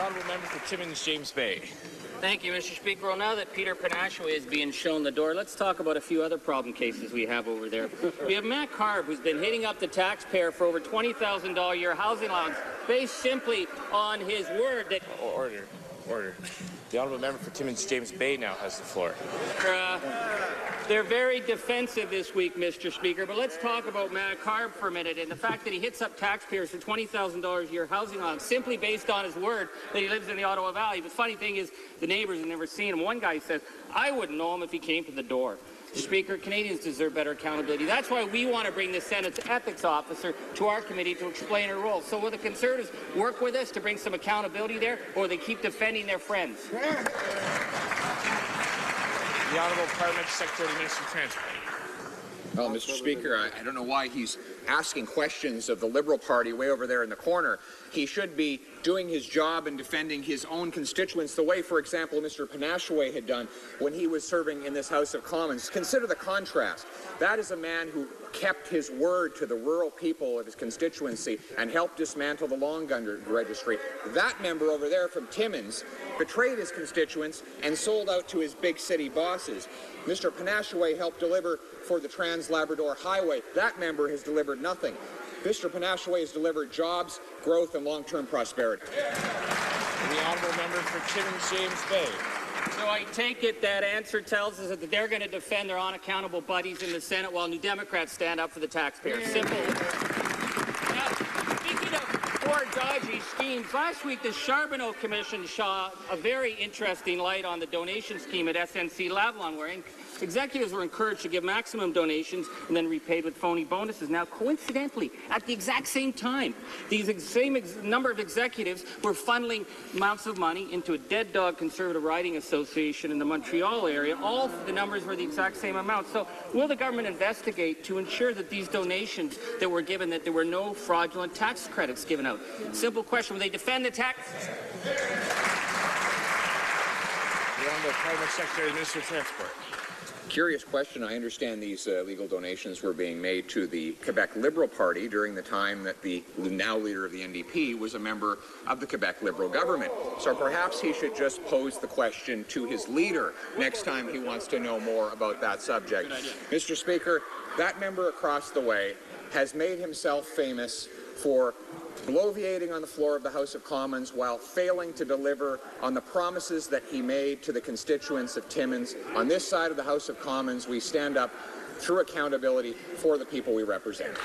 honourable member for Timmins, James Bay. Thank you, Mr. Speaker. Well, now that Peter Panashaway is being shown the door, let's talk about a few other problem cases we have over there. We have Matt Carb, who's been hitting up the taxpayer for over $20,000 a year housing allowance, based simply on his word that... Order. The honourable member for Timmins, James Bay now has the floor. They're very defensive this week, Mr. Speaker, but let's talk about Matt Carb for a minute and the fact that he hits up taxpayers for $20,000 a year housing allowance simply based on his word that he lives in the Ottawa Valley. The funny thing is the neighbors have never seen him. One guy says, I wouldn't know him if he came to the door. Speaker, Canadians deserve better accountability. That's why we want to bring the Senate's ethics officer to our committee to explain her role. So will the Conservatives work with us to bring some accountability there, or they keep defending their friends? The Honourable Parliamentary Secretary to the Minister of Transport. Well, Mr. Speaker, I don't know why he's asking questions of the Liberal Party way over there in the corner. He should be doing his job and defending his own constituents the way, for example, Mr. Panashaway had done when he was serving in this House of Commons. Consider the contrast. That is a man who kept his word to the rural people of his constituency and helped dismantle the Long Gun Registry. That member over there from Timmins betrayed his constituents and sold out to his big city bosses. Mr. Panashaway helped deliver for the Trans-Labrador Highway. That member has delivered nothing. Mr. Panashaway has delivered jobs, growth, and long-term prosperity. The honourable member for Timmins, James Bay. So I take it that answer tells us that they're going to defend their unaccountable buddies in the Senate while New Democrats stand up for the taxpayers. Simple. Now, speaking of poor dodgy schemes, last week the Charbonneau Commission shone a very interesting light on the donation scheme at SNC Lavalin, where executives were encouraged to give maximum donations and then repaid with phony bonuses. Now, coincidentally, at the exact same time, these same number of executives were funneling amounts of money into a dead dog Conservative riding association in the Montreal area. All the numbers were the exact same amount. So will the government investigate to ensure that these donations that were given, that there were no fraudulent tax credits given out? Simple question. Will they defend the tax? The Honourable Parliamentary Secretary to the Minister of Transport. Curious question. I understand these legal donations were being made to the Quebec Liberal Party during the time that the now leader of the NDP was a member of the Quebec Liberal government. So perhaps he should just pose the question to his leader next time he wants to know more about that subject. Mr. Speaker, that member across the way has made himself famous for bloviating on the floor of the House of Commons while failing to deliver on the promises that he made to the constituents of Timmins. On this side of the House of Commons, we stand up through accountability for the people we represent.